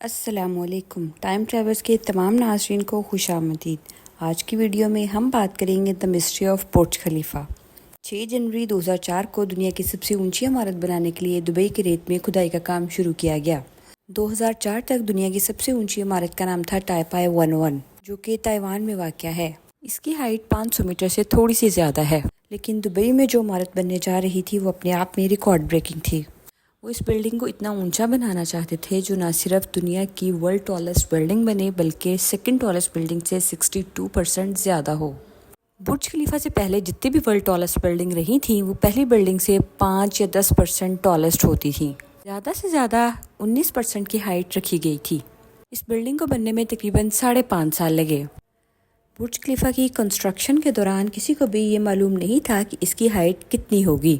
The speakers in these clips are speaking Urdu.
السلام علیکم. ٹائم ٹریولز کے تمام ناظرین کو خوش آمدید. آج کی ویڈیو میں ہم بات کریں گے دا مسٹری آف برج خلیفہ. 6 جنوری 2004 کو دنیا کی سب سے اونچی عمارت بنانے کے لیے دبئی کے ریت میں کھدائی کا کام شروع کیا گیا. 2004 تک دنیا کی سب سے اونچی عمارت کا نام تھا ٹائپائی 11 جو کہ تائیوان میں واقع ہے. اس کی ہائٹ 500 میٹر سے تھوڑی سی زیادہ ہے، لیکن دبئی میں جو عمارت بننے جا رہی تھی وہ اپنے آپ میں ریکارڈ بریکنگ تھی. وہ اس بلڈنگ کو اتنا اونچا بنانا چاہتے تھے جو نہ صرف دنیا کی ورلڈ ٹالسٹ بلڈنگ بنے بلکہ سیکنڈ ٹالسٹ بلڈنگ سے 62% زیادہ ہو. برج خلیفہ سے پہلے جتنی بھی ورلڈ ٹالسٹ بلڈنگ رہی تھیں وہ پہلی بلڈنگ سے 5 یا 10% ٹالسٹ ہوتی تھیں. زیادہ سے زیادہ 19% کی ہائٹ رکھی گئی تھی. اس بلڈنگ کو بننے میں تقریباً 5.5 سال لگے. برج خلیفہ کی کنسٹرکشن کے دوران کسی کو بھی یہ معلوم نہیں تھا کہ اس کی ہائٹ کتنی ہوگی.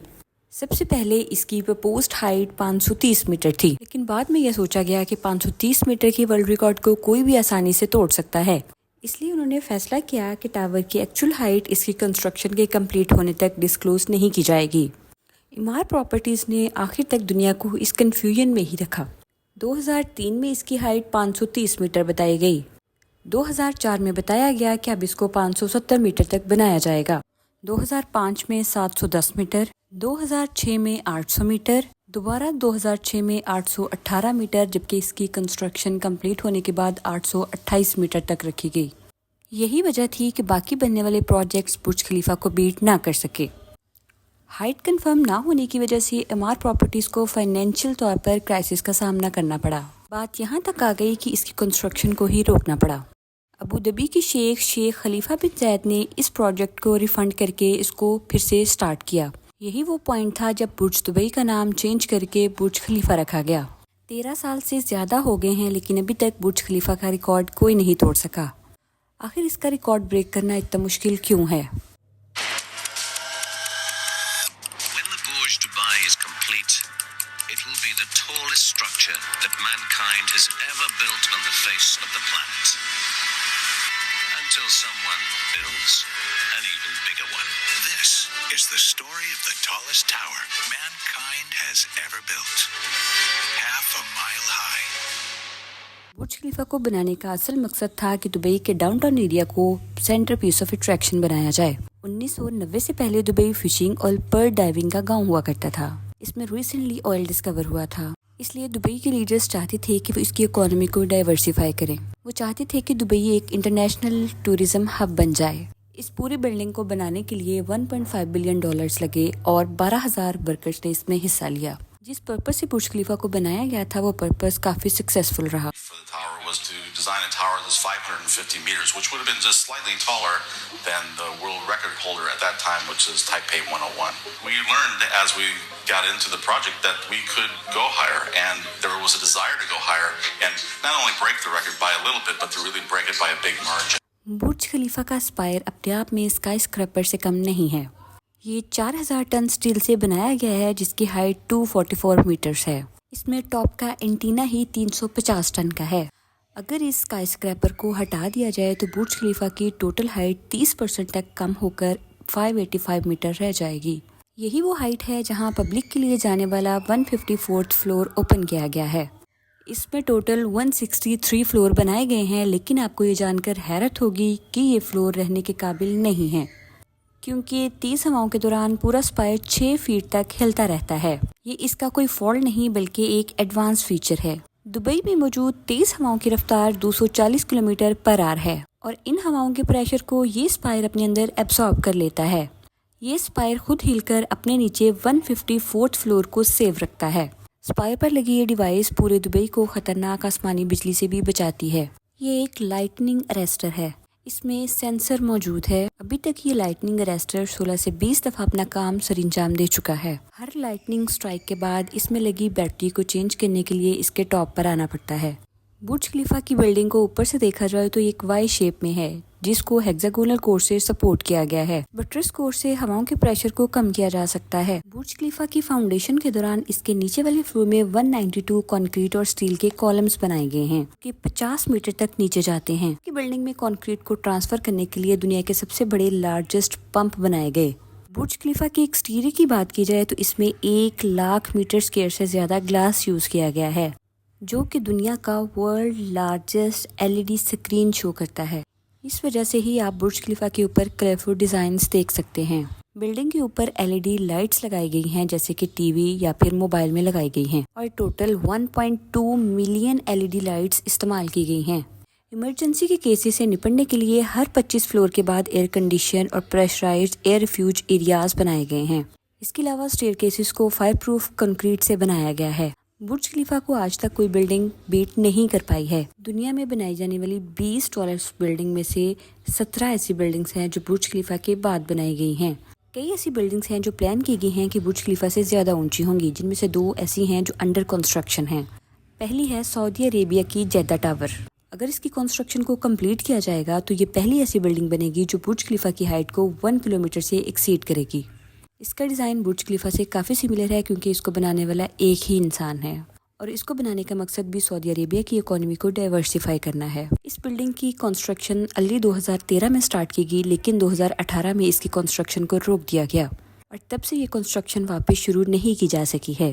سب سے پہلے اس کی پرپوزڈ ہائٹ 530 میٹر تھی، لیکن بعد میں یہ سوچا گیا کہ 530 میٹر کی ورلڈ ریکارڈ کو کوئی بھی آسانی سے توڑ سکتا ہے. اس لیے انہوں نے فیصلہ کیا کہ ٹاور کی ایکچوئل ہائٹ اس کی کنسٹرکشن کے کمپلیٹ ہونے تک ڈسکلوز نہیں کی جائے گی. امار پراپرٹیز نے آخر تک دنیا کو اس کنفیوژن میں ہی رکھا. 2003 میں اس کی ہائٹ 530 میٹر بتائی گئی. 2004 میں بتایا گیا کہ اب اس کو 570 میٹر تک بنایا جائے گا. 2005 میں 710 میٹر، 2006 میں 800 میٹر، دوبارہ 2006 میں 818 میٹر، جبکہ اس کی کنسٹرکشن کمپلیٹ ہونے کے بعد 828 میٹر تک رکھی گئی. یہی وجہ تھی کہ باقی بننے والے پروجیکٹس برج خلیفہ کو بیٹ نہ کر سکے. ہائٹ کنفرم نہ ہونے کی وجہ سے امار پراپرٹیز کو فائنینشیل طور پر کرائسس کا سامنا کرنا پڑا. بات یہاں تک آ گئی کہ اس کی کنسٹرکشن کو ہی روکنا پڑا. ابوظہبی کی شیخ خلیفہ بن زید نے اس پروجیکٹ کو ریفنڈ کر کے اس کو پھر سے سٹارٹ کیا. یہی وہ پوائنٹ تھا جب برج دبئی کا نام چینج کر کے برج خلیفہ رکھا گیا. 13 سال سے زیادہ ہو گئے ہیں لیکن ابھی تک برج خلیفہ کا ریکارڈ کوئی نہیں توڑ سکا. آخر اس کا ریکارڈ بریک کرنا اتنا مشکل کیوں ہے؟ It will be the tallest structure that mankind has ever built on the face of the planet. Until someone builds an even bigger one. This is the story of the tallest tower mankind has ever built. Half a mile high. برج خلیفہ کو بنانے کا اصل مقصد تھا کہ دبئی کے ڈاؤن ٹاؤن ایریا کو سینٹر پیس آف اٹریکشن بنایا جائے. 1990 سے پہلے دبئی فشنگ اور پرل ڈائیونگ کا گاؤں ہوا کرتا تھا. اس میں ریسنٹلی آئل ڈسکور ہوا تھا، اس لیے دبئی کے لیڈرز چاہتے تھے کہ وہ اس کی اکانومی کو ڈائیورسیفائی کریں. وہ چاہتے تھے کہ دبئی ایک انٹرنیشنل ٹورزم ہب بن جائے. اس پوری بلڈنگ کو بنانے کے لیے $1.5 بلین لگے اور 12,000 ورکرز نے اس میں حصہ لیا. جس پرپس سے برج خلیفہ کو بنایا گیا تھا وہ پرپس کافی سکسیسفل رہا. Was to design a tower that's 550 meters, which would have been just slightly taller than the world record holder at that time, which is Taipei 101. We learned as we got into the project that we could go higher, and there was a desire to go higher and not only break the record by a little bit, but to really break it by a big margin. برج خلیفہ کا اسپائر اپنے آپ میں اسکائی اسکریپر سے کم نہیں ہے. یہ 4,000 ٹن سٹیل سے بنایا گیا ہے جس کی ہائٹ 244 میٹرز ہے. اس میں ٹاپ کا اینٹینا ہی 350 ٹن کا ہے. اگر اس اسکائی اسکریپر کو ہٹا دیا جائے تو برج خلیفہ کی ٹوٹل ہائٹ 30% تک کم ہو کر 585 میٹر رہ جائے گی. یہی وہ ہائٹ ہے جہاں پبلک کے لیے جانے والا 154 فلور اوپن کیا گیا ہے. اس میں ٹوٹل 163 فلور بنائے گئے ہیں، لیکن آپ کو یہ جان کر حیرت ہوگی کہ یہ فلور رہنے کے قابل نہیں ہیں کیونکہ 30 ہواؤں کے دوران پورا اسپائر 6 فیٹ تک ہلتا رہتا ہے. یہ اس کا کوئی فالٹ نہیں بلکہ ایک ایڈوانس فیچر ہے. دبئی میں موجود تیز ہواؤں کی رفتار 240 کلومیٹر پر آور ہے اور ان ہواؤں کے پریشر کو یہ اسپائر اپنے اندر ایبسارب کر لیتا ہے. یہ اسپائر خود ہل کر اپنے نیچے 154 فلور کو سیو رکھتا ہے. اسپائر پر لگی یہ ڈیوائس پورے دبئی کو خطرناک آسمانی بجلی سے بھی بچاتی ہے. یہ ایک لائٹننگ اریسٹر ہے. اس میں سینسر موجود ہے. ابھی تک یہ لائٹننگ اریسٹر 16 سے 20 دفعہ اپنا کام سر انجام دے چکا ہے. ہر لائٹننگ سٹرائک کے بعد اس میں لگی بیٹری کو چینج کرنے کے لیے اس کے ٹاپ پر آنا پڑتا ہے. برج خلیفہ کی بلڈنگ کو اوپر سے دیکھا جائے تو ایک وائی شیپ میں ہے جس کو ہیگزاگونل کور سے سپورٹ کیا گیا ہے. بٹرس کور سے ہواؤں کے پریشر کو کم کیا جا سکتا ہے. برج خلیفہ کی فاؤنڈیشن کے دوران اس کے نیچے والے فلور میں 192 کنکریٹ اور سٹیل کے کالمز بنائے گئے ہیں کہ 50 میٹر تک نیچے جاتے ہیں. کی بلڈنگ میں کنکریٹ کو ٹرانسفر کرنے کے لیے دنیا کے سب سے بڑے لارجسٹ پمپ بنائے گئے. برج خلیفہ کے ایکسٹیریئر کی بات کی جائے تو اس میں 1,00,000 میٹر اسکوائر سے زیادہ گلاس یوز کیا گیا ہے. جو کہ دنیا کا world largest LED screen show کرتا ہے۔ اس وجہ سے ہی آپ برج خلیفہ کے اوپر کلرفل ڈیزائنز دیکھ سکتے ہیں۔ بلڈنگ کے اوپر LED لائٹس لگائی گئی ہیں جیسے کہ ٹی وی یا پھر موبائل میں لگائی گئی ہیں، اور ٹوٹل 1.2 ملین LED لائٹس استعمال کی گئی ہیں۔ ایمرجنسی کے کیسز سے نپٹنے کے لیے ہر 25 فلور کے بعد ایئر کنڈیشن اور پریشرائزڈ ایئر ریفیوج ایریاز بنائے گئے ہیں۔ اس کے علاوہ اسٹیئر کیسز کو فائر پروف کنکریٹ سے بنایا گیا ہے۔ برج خلیفہ کو آج تک کوئی بلڈنگ بیٹ نہیں کر پائی ہے۔ دنیا میں بنائی جانے والی 20 ٹالسٹ بلڈنگ میں سے 17 ایسی بلڈنگز ہیں جو برج خلیفہ کے بعد بنائی گئی ہیں۔ کئی ایسی بلڈنگز ہیں جو پلان کی گئی ہیں کہ برج خلیفہ سے زیادہ اونچی ہوں گی، جن میں سے 2 ایسی ہیں جو انڈر کنسٹرکشن ہیں۔ پہلی ہے سعودی عربیہ کی جدہ ٹاور۔ اگر اس کی کنسٹرکشن کو کمپلیٹ کیا جائے گا تو یہ پہلی ایسی بلڈنگ بنے گی جو برج خلیفہ کی ہائٹ کو 1 کلومیٹر سے ایکسیڈ کرے گی۔ اس کا ڈیزائن برج خلیفہ سے کافی سملر ہے کیونکہ اس کو بنانے والا ایک ہی انسان ہے، اور اس کو بنانے کا مقصد بھی سعودی عربیہ کی اکانومی کو ڈائیورسیفائی کرنا ہے۔ اس بلڈنگ کی کنسٹرکشن ارلی 2013 میں سٹارٹ کی گئی، لیکن 2018 میں اس کی کنسٹرکشن کو روک دیا گیا، اور تب سے یہ کنسٹرکشن واپس شروع نہیں کی جا سکی ہے۔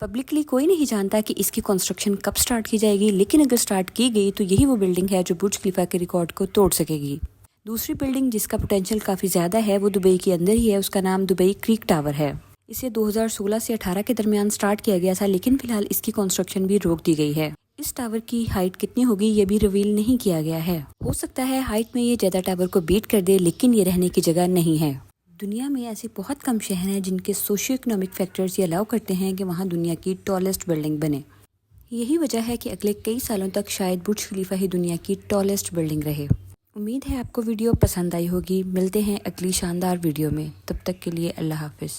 پبلکلی کوئی نہیں جانتا کہ اس کی کنسٹرکشن کب سٹارٹ کی جائے گی، لیکن اگر سٹارٹ کی گئی تو یہی وہ بلڈنگ ہے جو برج خلیفہ کے ریکارڈ کو توڑ سکے گی۔ دوسری بلڈنگ جس کا پوٹینشیل کافی زیادہ ہے وہ دبئی کے اندر ہی ہے، اس کا نام دبئی کریک ٹاور ہے۔ اسے 2016 سے 18 کے درمیان سٹارٹ کیا گیا تھا، لیکن فی الحال اس کی کنسٹرکشن بھی روک دی گئی ہے۔ اس ٹاور کی ہائٹ کتنی ہوگی یہ بھی ریویل نہیں کیا گیا ہے۔ ہو سکتا ہے ہائٹ میں یہ جدہ ٹاور کو بیٹ کر دے، لیکن یہ رہنے کی جگہ نہیں ہے۔ دنیا میں ایسے بہت کم شہر ہیں جن کے سوشیو اکنامک فیکٹرز یہ الاؤ کرتے ہیں کہ وہاں دنیا کی ٹالسٹ بلڈنگ بنے۔ یہی وجہ ہے کہ اگلے کئی سالوں تک شاید برج خلیفہ ہی دنیا کی ٹالسٹ بلڈنگ رہے۔ امید ہے آپ کو ویڈیو پسند آئی ہوگی۔ ملتے ہیں اگلی شاندار ویڈیو میں، تب تک کے لیے اللہ حافظ۔